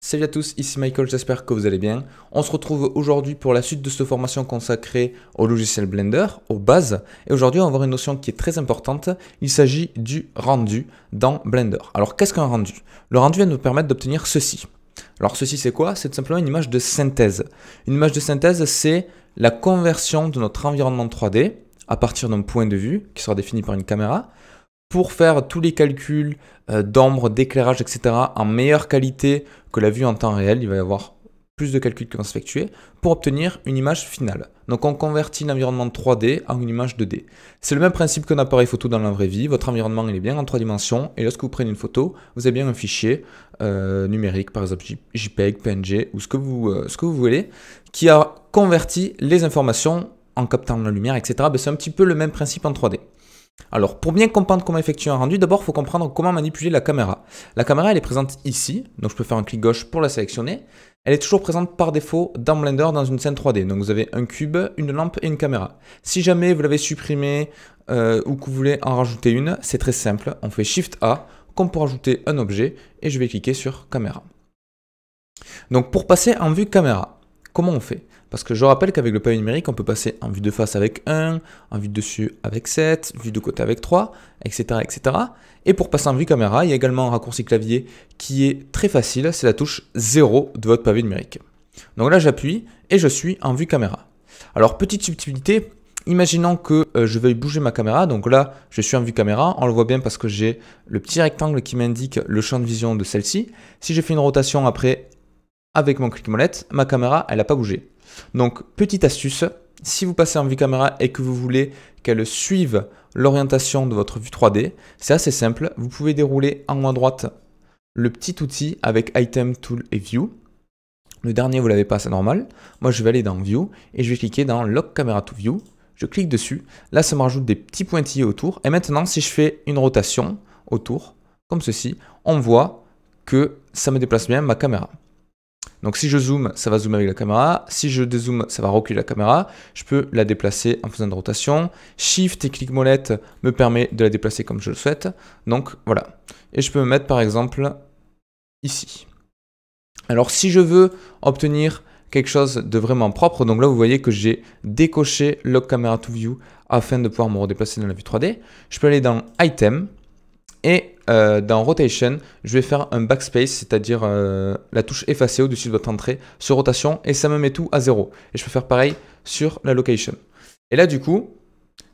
Salut à tous, ici Michael, j'espère que vous allez bien. On se retrouve aujourd'hui pour la suite de cette formation consacrée au logiciel Blender, aux bases. Et aujourd'hui, on va voir une notion qui est très importante. Il s'agit du rendu dans Blender. Alors, qu'est-ce qu'un rendu? Le rendu va nous permettre d'obtenir ceci. Alors, ceci, c'est quoi? C'est tout simplement une image de synthèse. Une image de synthèse, c'est la conversion de notre environnement 3D à partir d'un point de vue qui sera défini par une caméra, pour faire tous les calculs d'ombre, d'éclairage, etc. en meilleure qualité que la vue en temps réel. Il va y avoir plus de calculs qui vont s'effectuer pour obtenir une image finale. Donc on convertit l'environnement 3D en une image 2D. C'est le même principe qu'un appareil photo dans la vraie vie. Votre environnement il est bien en 3 dimensions et lorsque vous prenez une photo, vous avez bien un fichier numérique, par exemple JPEG, PNG ou ce que vous voulez, qui a converti les informations en captant la lumière, etc. C'est un petit peu le même principe en 3D. Alors, pour bien comprendre comment effectuer un rendu, d'abord, il faut comprendre comment manipuler la caméra. La caméra, elle est présente ici, donc je peux faire un clic gauche pour la sélectionner. Elle est toujours présente par défaut dans Blender dans une scène 3D. Donc, vous avez un cube, une lampe et une caméra. Si jamais vous l'avez supprimée ou que vous voulez en rajouter une, c'est très simple. On fait Shift A, comme pour ajouter un objet, et je vais cliquer sur caméra. Donc, pour passer en vue caméra, comment on fait? Parce que je rappelle qu'avec le pavé numérique, on peut passer en vue de face avec 1, en vue de dessus avec 7, vue de côté avec 3, etc., etc. Et pour passer en vue caméra, il y a également un raccourci clavier qui est très facile, c'est la touche 0 de votre pavé numérique. Donc là, j'appuie et je suis en vue caméra. Alors, petite subtilité, imaginons que je veuille bouger ma caméra. Donc là, je suis en vue caméra, on le voit bien parce que j'ai le petit rectangle qui m'indique le champ de vision de celle-ci. Si je fais une rotation après avec mon clic-molette, ma caméra, elle n'a pas bougé. Donc, petite astuce, si vous passez en vue caméra et que vous voulez qu'elle suive l'orientation de votre vue 3D, c'est assez simple. Vous pouvez dérouler en haut à droite le petit outil avec Item, Tool et View. Le dernier, vous ne l'avez pas, c'est normal. Moi, je vais aller dans View et je vais cliquer dans Lock Camera to View. Je clique dessus. Là, ça me rajoute des petits pointillés autour. Et maintenant, si je fais une rotation autour, comme ceci, on voit que ça me déplace bien ma caméra. Donc si je zoome, ça va zoomer avec la caméra. Si je dézoome, ça va reculer la caméra. Je peux la déplacer en faisant de rotation. Shift et clic molette me permet de la déplacer comme je le souhaite. Donc voilà. Et je peux me mettre par exemple ici. Alors si je veux obtenir quelque chose de vraiment propre, donc là vous voyez que j'ai décoché Lock Camera to View afin de pouvoir me redéplacer dans la vue 3D. Je peux aller dans Item. Et dans Rotation, je vais faire un backspace, c'est-à-dire la touche effacée au-dessus de votre entrée sur rotation et ça me met tout à 0. Et je peux faire pareil sur la location. Et là, du coup,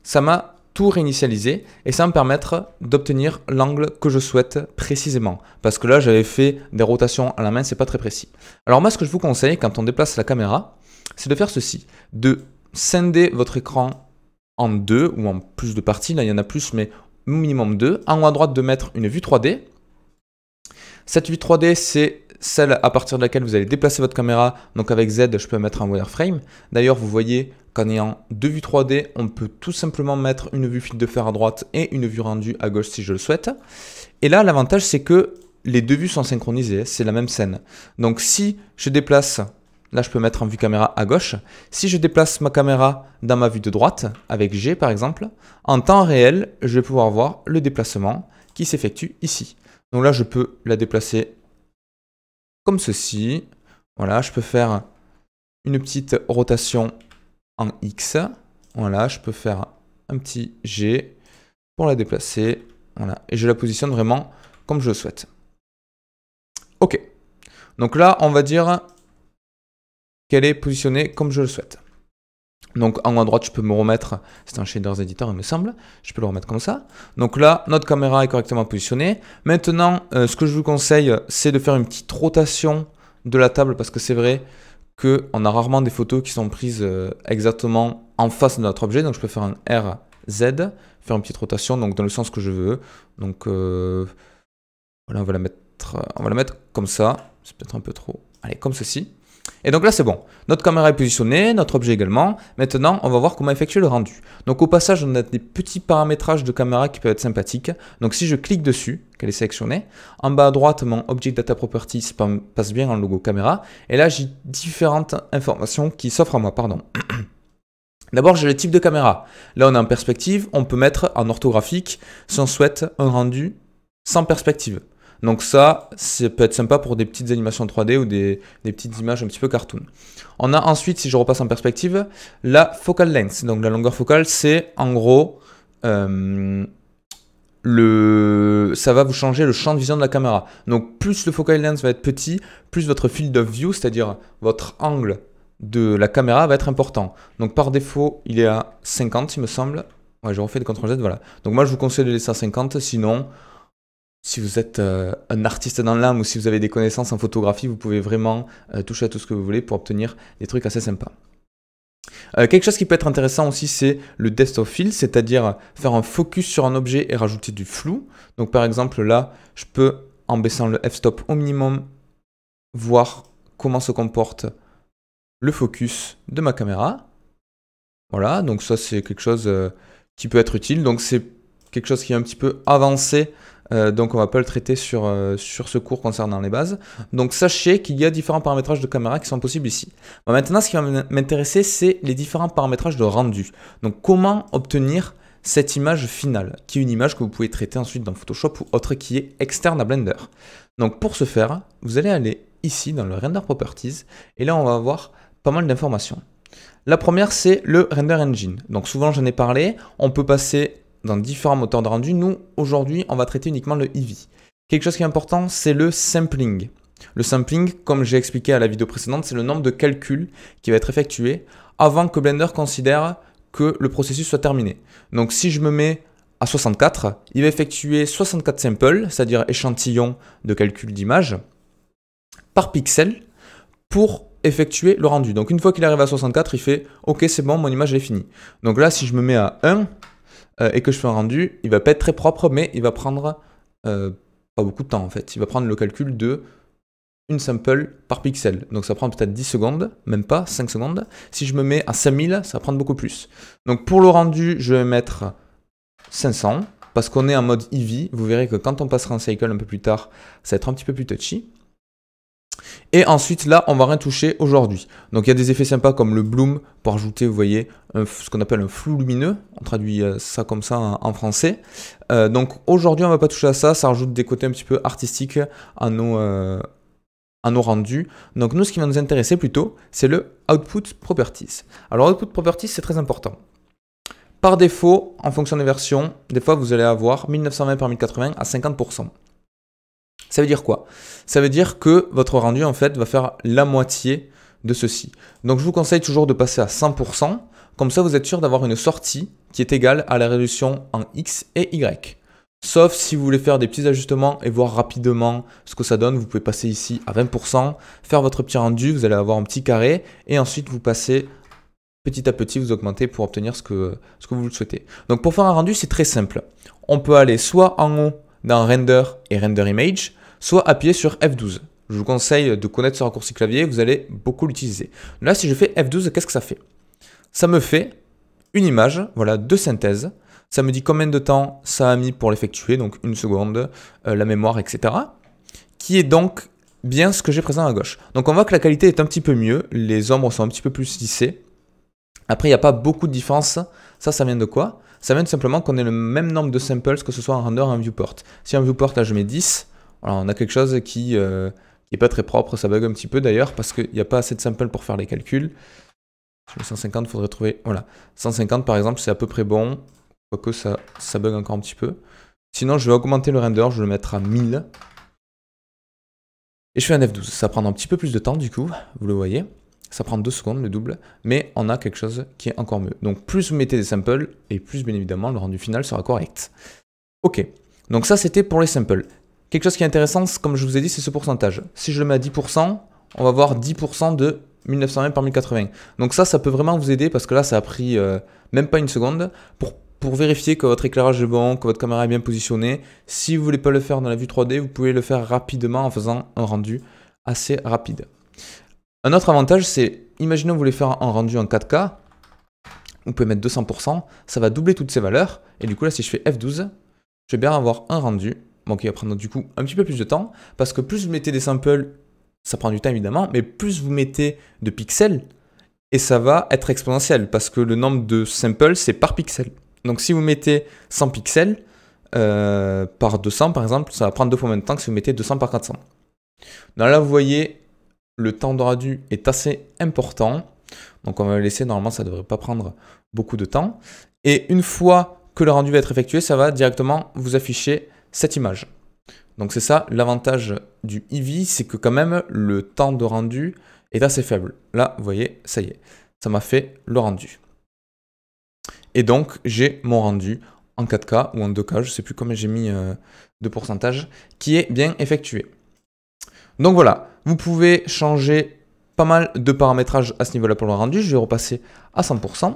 ça m'a tout réinitialisé et ça va me permettre d'obtenir l'angle que je souhaite précisément. Parce que là, j'avais fait des rotations à la main, c'est pas très précis. Alors moi, ce que je vous conseille quand on déplace la caméra, c'est de faire ceci, de scinder votre écran en deux ou en plus de parties. Là, il y en a plus, mais minimum 2. En haut à droite, de mettre une vue 3D. Cette vue 3D, c'est celle à partir de laquelle vous allez déplacer votre caméra. Donc avec Z, je peux mettre un wireframe. D'ailleurs, vous voyez qu'en ayant deux vues 3D, on peut tout simplement mettre une vue fil de fer à droite et une vue rendue à gauche si je le souhaite. Et là, l'avantage, c'est que les deux vues sont synchronisées. C'est la même scène. Donc si je déplace... Là, je peux mettre en vue caméra à gauche. Si je déplace ma caméra dans ma vue de droite, avec G par exemple, en temps réel, je vais pouvoir voir le déplacement qui s'effectue ici. Donc là, je peux la déplacer comme ceci. Voilà, je peux faire une petite rotation en X. Voilà, je peux faire un petit G pour la déplacer. Voilà, et je la positionne vraiment comme je le souhaite. Ok. Donc là, on va dire qu'elle est positionnée comme je le souhaite. Donc en haut à droite, je peux me remettre, c'est un Shaders Editor il me semble, je peux le remettre comme ça. Donc là, notre caméra est correctement positionnée. Maintenant, ce que je vous conseille, c'est de faire une petite rotation de la table parce que c'est vrai qu'on a rarement des photos qui sont prises exactement en face de notre objet. Donc je peux faire un RZ, faire une petite rotation donc dans le sens que je veux. Donc voilà, on va la mettre comme ça, c'est peut-être un peu trop. Allez, comme ceci. Et donc là, c'est bon. Notre caméra est positionnée, notre objet également. Maintenant, on va voir comment effectuer le rendu. Donc au passage, on a des petits paramétrages de caméra qui peuvent être sympathiques. Donc si je clique dessus, qu'elle est sélectionnée, en bas à droite, mon Object Data Properties passe bien en logo caméra. Et là, j'ai différentes informations qui s'offrent à moi. Pardon. D'abord, j'ai le type de caméra. Là, on est en perspective. On peut mettre en orthographique si on souhaite un rendu sans perspective. Donc ça peut être sympa pour des petites animations 3D ou des petites images un petit peu cartoon. On a ensuite, si je repasse en perspective, la focal length. Donc la longueur focale, c'est en gros, ça va vous changer le champ de vision de la caméra. Donc plus le focal length va être petit, plus votre field of view, c'est-à-dire votre angle de la caméra va être important. Donc par défaut, il est à 50, il me semble. Ouais, je refais des CTRL Z, voilà. Donc moi, je vous conseille de laisser à 50. Sinon, si vous êtes un artiste dans l'âme ou si vous avez des connaissances en photographie, vous pouvez vraiment toucher à tout ce que vous voulez pour obtenir des trucs assez sympas. Quelque chose qui peut être intéressant aussi, c'est le depth of field, c'est-à-dire faire un focus sur un objet et rajouter du flou. Donc par exemple, là, je peux, en baissant le f-stop au minimum, voir comment se comporte le focus de ma caméra. Voilà, donc ça c'est quelque chose qui peut être utile. Donc c'est quelque chose qui est un petit peu avancé, donc on va pas le traiter sur ce cours concernant les bases. Donc sachez qu'il y a différents paramétrages de caméra qui sont possibles ici. Bon, maintenant, ce qui va m'intéresser, c'est les différents paramétrages de rendu. Donc comment obtenir cette image finale, qui est une image que vous pouvez traiter ensuite dans Photoshop ou autre qui est externe à Blender. Donc pour ce faire, vous allez aller ici dans le Render Properties, et là on va avoir pas mal d'informations. La première, c'est le Render Engine. Donc souvent, j'en ai parlé, on peut passer dans différents moteurs de rendu. Nous, aujourd'hui, on va traiter uniquement le Eevee. Quelque chose qui est important, c'est le sampling. Le sampling, comme j'ai expliqué à la vidéo précédente, c'est le nombre de calculs qui va être effectué avant que Blender considère que le processus soit terminé. Donc si je me mets à 64, il va effectuer 64 samples, c'est-à-dire échantillons de calcul d'image, par pixel, pour effectuer le rendu. Donc une fois qu'il arrive à 64, il fait « Ok, c'est bon, mon image est finie ». Donc là, si je me mets à 1 et que je fais un rendu, il va pas être très propre, mais il va prendre pas beaucoup de temps en fait. Il va prendre le calcul de une sample par pixel. Donc ça prend peut-être 10 secondes, même pas, 5 secondes. Si je me mets à 5000, ça va prendre beaucoup plus. Donc pour le rendu, je vais mettre 500, parce qu'on est en mode Eevee. Vous verrez que quand on passera en cycle un peu plus tard, ça va être un petit peu plus touchy. Et ensuite, là, on va rien toucher aujourd'hui. Donc, il y a des effets sympas comme le bloom pour ajouter, vous voyez, ce qu'on appelle un flou lumineux. On traduit ça comme ça en français. Donc, aujourd'hui, on ne va pas toucher à ça. Ça rajoute des côtés un petit peu artistiques à nos rendus. Donc, nous, ce qui va nous intéresser plutôt, c'est le Output Properties. Alors, Output Properties, c'est très important. Par défaut, en fonction des versions, des fois, vous allez avoir 1920 par 1080 à 50%. Ça veut dire quoi? Ça veut dire que votre rendu, en fait, va faire la moitié de ceci. Donc, je vous conseille toujours de passer à 100%. Comme ça, vous êtes sûr d'avoir une sortie qui est égale à la résolution en X et Y. Sauf si vous voulez faire des petits ajustements et voir rapidement ce que ça donne, vous pouvez passer ici à 20%, faire votre petit rendu, vous allez avoir un petit carré, et ensuite vous passez petit à petit, vous augmentez pour obtenir ce que vous le souhaitez. Donc, pour faire un rendu, c'est très simple. On peut aller soit en haut dans Render et Render Image, soit appuyer sur F12. Je vous conseille de connaître ce raccourci clavier, vous allez beaucoup l'utiliser. Là, si je fais F12, qu'est-ce que ça fait? Ça me fait une image, voilà, de synthèse. Ça me dit combien de temps ça a mis pour l'effectuer, donc 1 seconde, la mémoire, etc. Qui est donc bien ce que j'ai présent à gauche. Donc on voit que la qualité est un petit peu mieux, les ombres sont un petit peu plus lissées. Après, il n'y a pas beaucoup de différence. Ça vient de quoi? Ça vient tout simplement qu'on ait le même nombre de samples, que ce soit en render ou en viewport. Si en viewport, là, je mets 10, alors on a quelque chose qui n'est pas très propre, ça bug un petit peu d'ailleurs, parce qu'il n'y a pas assez de samples pour faire les calculs. Si je mets 150, il faudrait trouver, voilà, 150 par exemple, c'est à peu près bon, quoique ça bug encore un petit peu. Sinon, je vais augmenter le render, je vais le mettre à 1000. Et je fais un F12, ça prend un petit peu plus de temps du coup, vous le voyez. Ça prend 2 secondes, le double, mais on a quelque chose qui est encore mieux. Donc plus vous mettez des samples, et plus bien évidemment le rendu final sera correct. Ok, donc ça c'était pour les samples. Quelque chose qui est intéressant, comme je vous ai dit, c'est ce pourcentage. Si je le mets à 10%, on va avoir 10% de 1920 par 1080. Donc ça peut vraiment vous aider parce que là, ça a pris même pas une seconde pour vérifier que votre éclairage est bon, que votre caméra est bien positionnée. Si vous ne voulez pas le faire dans la vue 3D, vous pouvez le faire rapidement en faisant un rendu assez rapide. Un autre avantage, c'est, imaginez vous voulez faire un rendu en 4K, vous pouvez mettre 200%, ça va doubler toutes ces valeurs. Et du coup, là, si je fais F12, je vais bien avoir un rendu. Bon, qui va prendre du coup un petit peu plus de temps, parce que plus vous mettez des samples, ça prend du temps évidemment, mais plus vous mettez de pixels, et ça va être exponentiel, parce que le nombre de samples, c'est par pixel. Donc si vous mettez 100 pixels, par 200 par exemple, ça va prendre 2 fois moins de temps que si vous mettez 200 par 400. Donc là, vous voyez, le temps de rendu est assez important. Donc on va le laisser, normalement ça ne devrait pas prendre beaucoup de temps. Et une fois que le rendu va être effectué, ça va directement vous afficher cette image. Donc c'est ça l'avantage du Eevee, c'est que quand même le temps de rendu est assez faible. Là, vous voyez, ça y est, ça m'a fait le rendu. Et donc j'ai mon rendu en 4K ou en 2K, je ne sais plus combien j'ai mis de pourcentage, qui est bien effectué. Donc voilà, vous pouvez changer pas mal de paramétrages à ce niveau-là pour le rendu. Je vais repasser à 100%.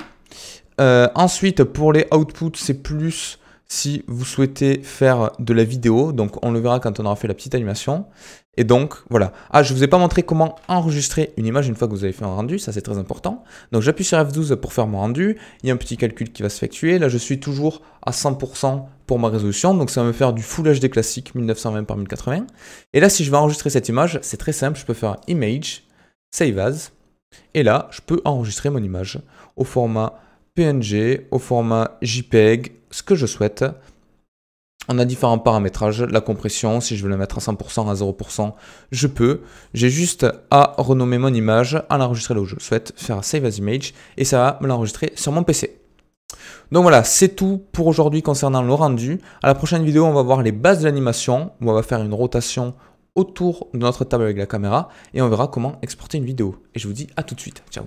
Ensuite, pour les outputs, c'est plus si vous souhaitez faire de la vidéo. Donc, on le verra quand on aura fait la petite animation. Et donc, voilà. Ah, je ne vous ai pas montré comment enregistrer une image une fois que vous avez fait un rendu. Ça, c'est très important. Donc, j'appuie sur F12 pour faire mon rendu. Il y a un petit calcul qui va s'effectuer. Là, je suis toujours à 100% pour ma résolution. Donc, ça va me faire du Full HD classique, 1920 par 1080. Et là, si je veux enregistrer cette image, c'est très simple. Je peux faire Image, Save As. Et là, je peux enregistrer mon image au format PNG, au format JPEG, ce que je souhaite. On a différents paramétrages, la compression, si je veux le mettre à 100%, à 0%, je peux. J'ai juste à renommer mon image, à l'enregistrer là où je souhaite, faire Save as Image, et ça va me l'enregistrer sur mon PC. Donc voilà, c'est tout pour aujourd'hui concernant le rendu. À la prochaine vidéo, on va voir les bases de l'animation, où on va faire une rotation autour de notre table avec la caméra, et on verra comment exporter une vidéo. Et je vous dis à tout de suite. Ciao.